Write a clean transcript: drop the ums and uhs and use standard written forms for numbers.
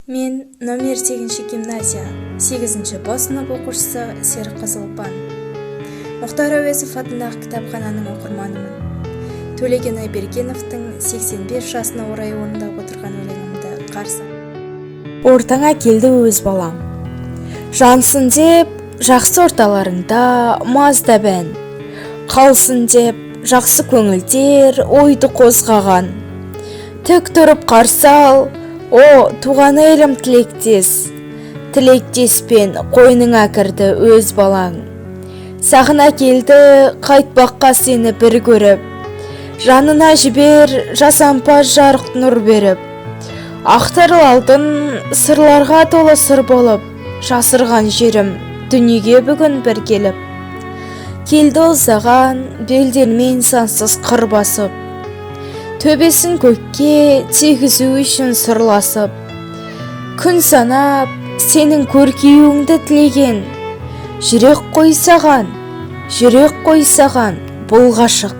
Мен номер 8 гимназия 8 б сынып оқушысы Серік Қызылпан. Мұхтар Әуезов атындағы кітапхананың оқырманымын. Төлеген Айбергеновтың 85 жасына орай орындап отырған өлеңімді қарсы. Ортаңа келді өз балам. Жансын деп, жақсы орталарыңда мазда бән. Қалсын деп, жақсы көңілдер ойды қозғаған. Тік тұрып қарсы ал, о, туған елім тілектес. Тілектеспен қойныңа кірді өз балаң. Сағына келді қайтпаққа сені бір көріп. Жанына жібер жасампаз жарық нұр беріп. Ақтарыл алдын сырларға толы сыр болып. Жасырған жерім дүниеге бүгін бір келіп. Келді ұзаған белдермен сансыз қыр басып. Төбесін көкке тегізу үшін сырласып. Күн санап сенің көркеуіңді тілеген. Жүрек қойсаған бұл ғашық